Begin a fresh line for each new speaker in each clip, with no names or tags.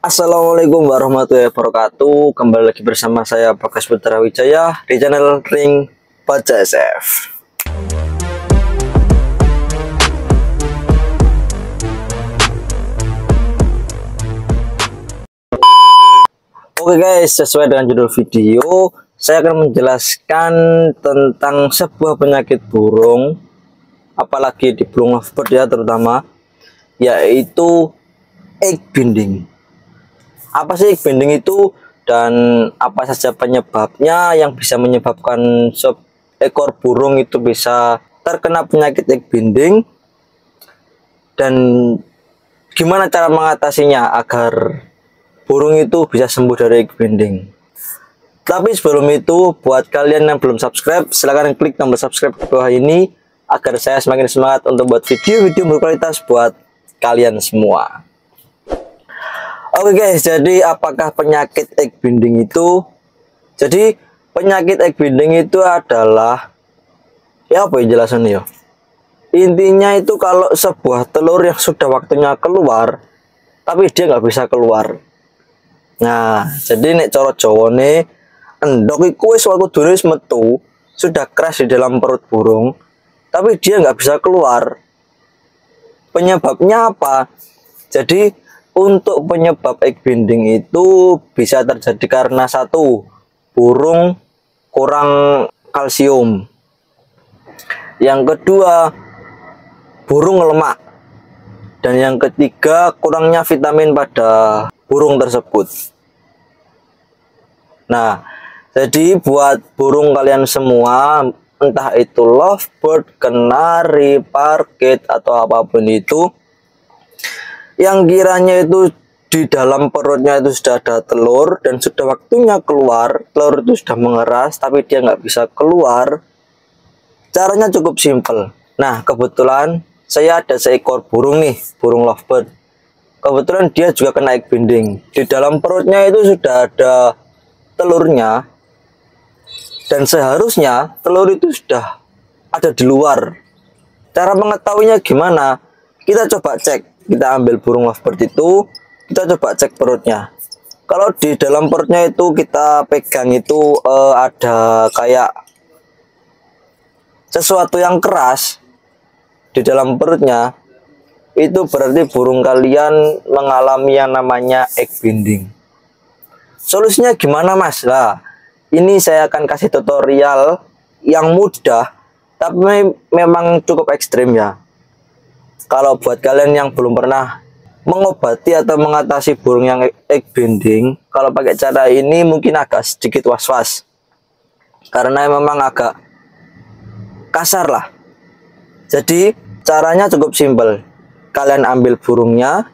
Assalamualaikum warahmatullahi wabarakatuh. Kembali lagi bersama saya Bagas Putra Wijaya di channel Ring Baca SF. Oke guys, sesuai dengan judul video, saya akan menjelaskan tentang sebuah penyakit burung, apalagi di burung lovebird ya terutama, yaitu egg binding. Apa sih egg binding itu dan apa saja penyebabnya yang bisa menyebabkan ekor burung itu bisa terkena penyakit egg binding, dan gimana cara mengatasinya agar burung itu bisa sembuh dari egg binding. Tapi sebelum itu, buat kalian yang belum subscribe, silahkan klik tombol subscribe di bawah ini agar saya semakin semangat untuk buat video-video berkualitas buat kalian semua. Oke guys, jadi apakah penyakit egg binding itu? Jadi penyakit egg binding itu adalah, ya apa ya jelasannya ya? Intinya itu kalau sebuah telur yang sudah waktunya keluar, tapi dia nggak bisa keluar. Nah, jadi nek coro Jawane endok iku wis waktu metu, sudah keras di dalam perut burung, tapi dia nggak bisa keluar. Penyebabnya apa? Jadi untuk penyebab egg binding itu bisa terjadi karena satu, burung kurang kalsium. Yang kedua, burung lemak. Dan yang ketiga, kurangnya vitamin pada burung tersebut. Nah, jadi buat burung kalian semua, entah itu lovebird, kenari, parkit, atau apapun itu, yang kiranya itu di dalam perutnya itu sudah ada telur dan sudah waktunya keluar, telur itu sudah mengeras tapi dia nggak bisa keluar, caranya cukup simpel. Nah, kebetulan saya ada seekor burung nih, burung lovebird. Kebetulan dia juga kena egg binding. Di dalam perutnya itu sudah ada telurnya, dan seharusnya telur itu sudah ada di luar. Cara mengetahuinya gimana? Kita coba cek. Kita ambil burung lovebird itu, kita coba cek perutnya. Kalau di dalam perutnya itu kita pegang itu ada kayak sesuatu yang keras di dalam perutnya, itu berarti burung kalian mengalami yang namanya egg binding. Solusinya gimana mas? Nah, ini saya akan kasih tutorial yang mudah tapi memang cukup ekstrim ya. Kalau buat kalian yang belum pernah mengobati atau mengatasi burung yang egg binding, kalau pakai cara ini mungkin agak sedikit was-was, karena memang agak kasar lah. Jadi caranya cukup simpel. Kalian ambil burungnya,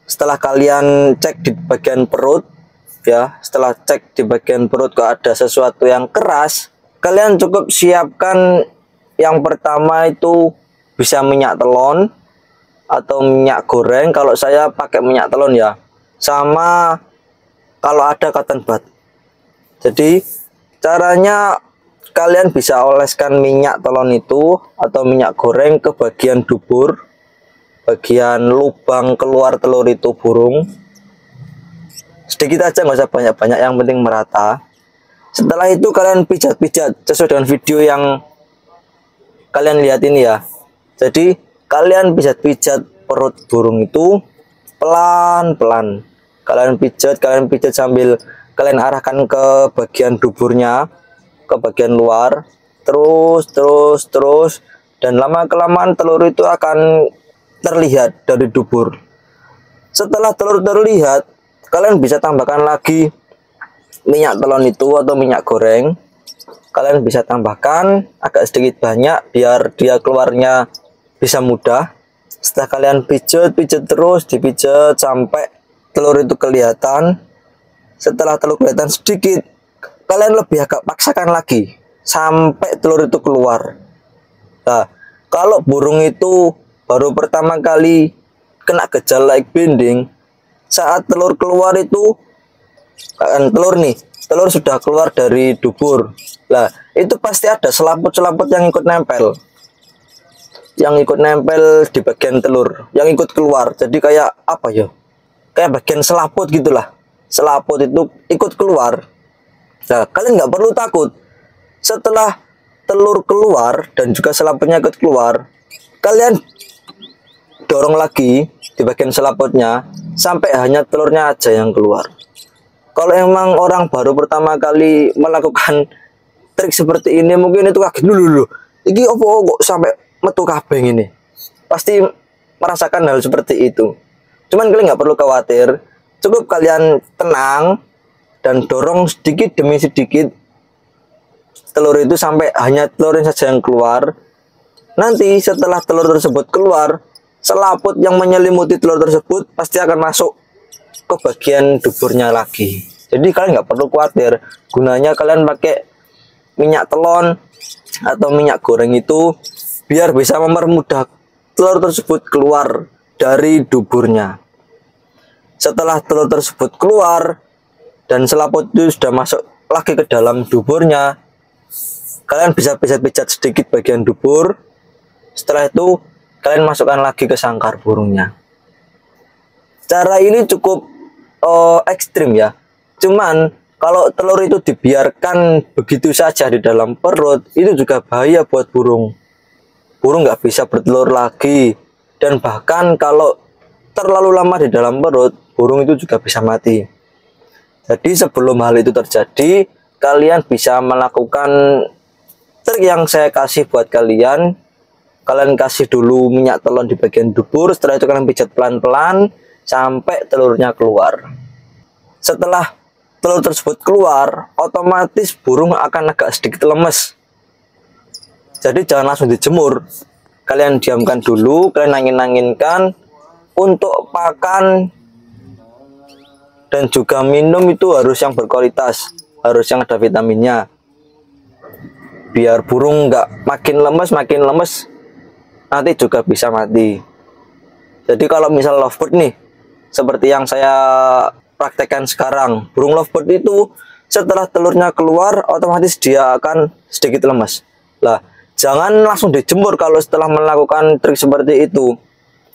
setelah kalian cek di bagian perut ya, setelah cek di bagian perut kok ada sesuatu yang keras, kalian cukup siapkan yang pertama itu bisa minyak telon atau minyak goreng. Kalau saya pakai minyak telon ya, sama kalau ada cotton bud. Jadi caranya kalian bisa oleskan minyak telon itu atau minyak goreng ke bagian dubur, bagian lubang keluar telur itu burung. Sedikit aja, nggak usah banyak-banyak, yang penting merata. Setelah itu kalian pijat-pijat sesuai dengan video yang kalian lihat ini ya. Jadi kalian pijat-pijat perut burung itu pelan-pelan. Kalian pijat sambil kalian arahkan ke bagian duburnya, ke bagian luar, terus, dan lama-kelamaan telur itu akan terlihat dari dubur. Setelah telur terlihat, kalian bisa tambahkan lagi minyak telon itu atau minyak goreng. Kalian bisa tambahkan agak sedikit banyak biar dia keluarnya bisa mudah. Setelah kalian pijat terus, dipijat sampai telur itu kelihatan. Setelah telur kelihatan sedikit, kalian lebih agak paksakan lagi sampai telur itu keluar. Nah, kalau burung itu baru pertama kali kena gejala egg binding, saat telur keluar itu kan telur sudah keluar dari dubur. Lah, itu pasti ada selaput-selaput yang ikut nempel. Yang ikut nempel di bagian telur, yang ikut keluar. Jadi kayak apa ya? kayak bagian selaput gitulah. Selaput itu ikut keluar. Nah, kalian nggak perlu takut. Setelah telur keluar dan juga selaputnya ikut keluar, kalian dorong lagi di bagian selaputnya sampai hanya telurnya aja yang keluar. Kalau emang orang baru pertama kali melakukan trik seperti ini, mungkin itu kaget dulu. Iki opo kok sampai metu kabeh ini? Pasti merasakan hal seperti itu. Cuman kalian nggak perlu khawatir. Cukup kalian tenang dan dorong sedikit demi sedikit telur itu sampai hanya telurnya saja yang keluar. Nanti setelah telur tersebut keluar, selaput yang menyelimuti telur tersebut pasti akan masuk ke bagian duburnya lagi. Jadi kalian nggak perlu khawatir. Gunanya kalian pakai minyak telon atau minyak goreng itu biar bisa mempermudah telur tersebut keluar dari duburnya. Setelah telur tersebut keluar dan selaput itu sudah masuk lagi ke dalam duburnya, kalian bisa pijat-pijat sedikit bagian dubur. Setelah itu kalian masukkan lagi ke sangkar burungnya. Cara ini cukup ekstrim ya. Cuman kalau telur itu dibiarkan begitu saja di dalam perut, itu juga bahaya buat burung. Burung nggak bisa bertelur lagi. Dan bahkan kalau terlalu lama di dalam perut, burung itu juga bisa mati. Jadi sebelum hal itu terjadi, kalian bisa melakukan trik yang saya kasih buat kalian. Kalian kasih dulu minyak telon di bagian dubur, setelah itu kalian pijat pelan-pelan sampai telurnya keluar. Setelah telur tersebut keluar, otomatis burung akan agak sedikit lemes. Jadi jangan langsung dijemur. Kalian diamkan dulu, kalian angin-anginkan. Untuk pakan dan juga minum itu harus yang berkualitas, harus yang ada vitaminnya. Biar burung nggak makin lemes, nanti juga bisa mati. Jadi kalau misal lovebird nih, seperti yang saya praktekkan sekarang, burung lovebird itu setelah telurnya keluar otomatis dia akan sedikit lemas. Lah, jangan langsung dijemur kalau setelah melakukan trik seperti itu.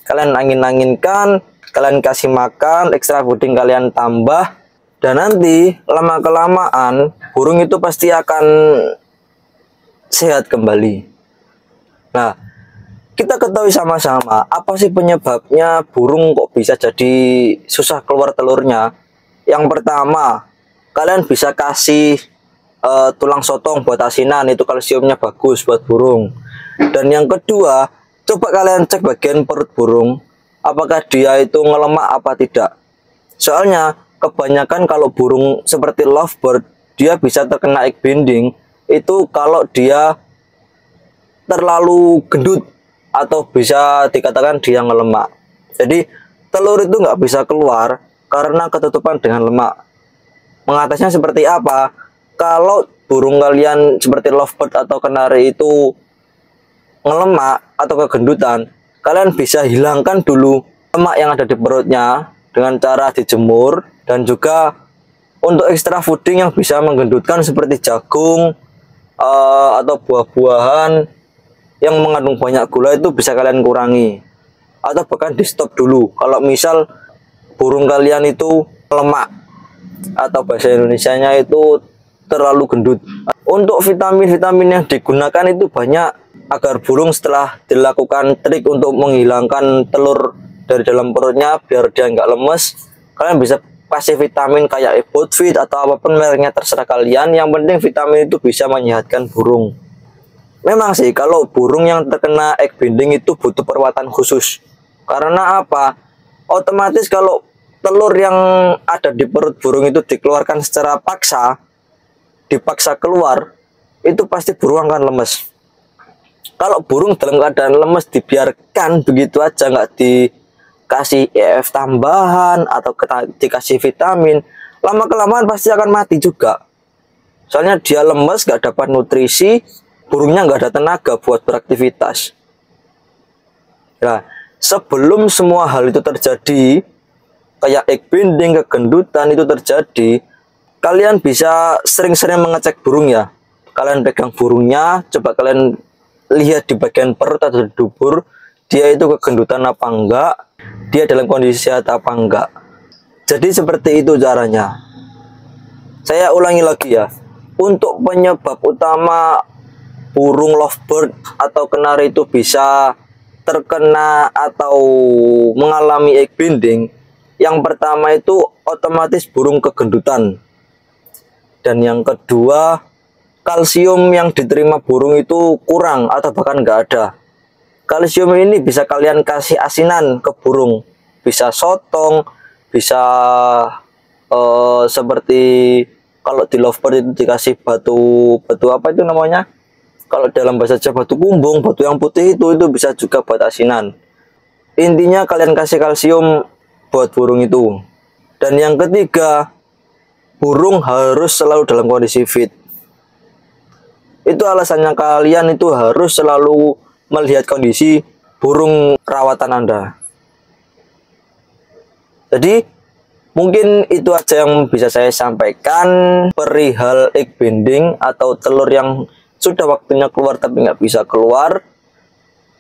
Kalian angin-anginkan, kalian kasih makan, extra fooding kalian tambah, dan nanti lama-kelamaan burung itu pasti akan sehat kembali. Nah, kita ketahui sama-sama apa sih penyebabnya burung kok bisa jadi susah keluar telurnya. Yang pertama, kalian bisa kasih tulang sotong buat asinan, itu kalsiumnya bagus buat burung. Dan yang kedua, coba kalian cek bagian perut burung, apakah dia itu ngelemak apa tidak. Soalnya kebanyakan kalau burung seperti lovebird, dia bisa terkena egg bending itu kalau dia terlalu gendut atau bisa dikatakan dia ngelemak. Jadi telur itu nggak bisa keluar karena ketutupan dengan lemak. Mengatasinya seperti apa? Kalau burung kalian seperti lovebird atau kenari itu ngelemak atau kegendutan, kalian bisa hilangkan dulu lemak yang ada di perutnya dengan cara dijemur. Dan juga untuk extra fooding yang bisa menggendutkan seperti jagung atau buah-buahan yang mengandung banyak gula itu bisa kalian kurangi, atau bahkan di stop dulu kalau misal burung kalian itu lemak atau bahasa Indonesianya itu terlalu gendut. Untuk vitamin-vitamin yang digunakan itu banyak agar burung setelah dilakukan trik untuk menghilangkan telur dari dalam perutnya biar dia nggak lemes, kalian bisa kasih vitamin kayak Ebotfit atau apapun mereknya terserah kalian. Yang penting vitamin itu bisa menyehatkan burung. Memang sih kalau burung yang terkena egg bending itu butuh perawatan khusus. Karena apa? Otomatis kalau telur yang ada di perut burung itu dikeluarkan secara paksa, dipaksa keluar, itu pasti burung akan lemes. Kalau burung dalam keadaan lemes dibiarkan begitu aja, nggak dikasih EF tambahan atau dikasih vitamin, lama-kelamaan pasti akan mati juga. Soalnya dia lemes, nggak dapat nutrisi, burungnya nggak ada tenaga buat beraktivitas. Nah, sebelum semua hal itu terjadi, kayak egg bending, kegendutan itu terjadi, kalian bisa sering-sering mengecek burung ya. Kalian pegang burungnya, coba kalian lihat di bagian perut atau di dubur, dia itu kegendutan apa enggak, dia dalam kondisi sehat apa enggak. Jadi seperti itu caranya. Saya ulangi lagi ya. Untuk penyebab utama burung lovebird atau kenari itu bisa terkena atau mengalami egg binding, yang pertama itu otomatis burung kegendutan. Dan yang kedua, kalsium yang diterima burung itu kurang atau bahkan nggak ada. Kalsium ini bisa kalian kasih asinan ke burung, bisa sotong, bisa seperti kalau di lovebird itu dikasih batu apa itu namanya, kalau dalam bahasa Jawa batu kumbung, batu yang putih itu bisa juga buat asinan. Intinya kalian kasih kalsium buat burung itu. Dan yang ketiga, burung harus selalu dalam kondisi fit. Itu alasannya kalian itu harus selalu melihat kondisi burung rawatan Anda. Jadi mungkin itu aja yang bisa saya sampaikan perihal egg binding atau telur yang sudah waktunya keluar tapi nggak bisa keluar.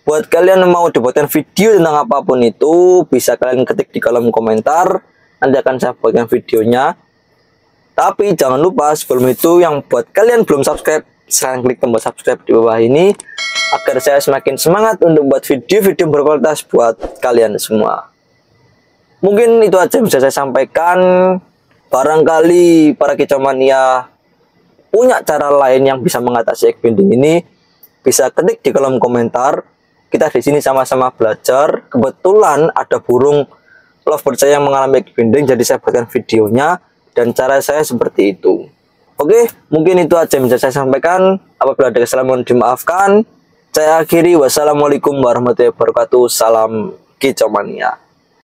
Buat kalian yang mau dibuatkan video tentang apapun itu, bisa kalian ketik di kolom komentar, nanti akan saya buatkan videonya. Tapi jangan lupa sebelum itu, yang buat kalian belum subscribe, silahkan klik tombol subscribe di bawah ini agar saya semakin semangat untuk buat video-video berkualitas buat kalian semua. Mungkin itu aja yang bisa saya sampaikan. Barangkali para kicauania punya cara lain yang bisa mengatasi egg binding ini, bisa ketik di kolom komentar. Kita di sini sama-sama belajar. Kebetulan ada burung lovebird saya yang mengalami egg binding, jadi saya buatkan videonya dan cara saya seperti itu. Oke, mungkin itu aja yang bisa saya sampaikan. Apabila ada kesalahan mohon dimaafkan. Saya akhiri, wassalamualaikum warahmatullahi wabarakatuh. Salam kicau mania.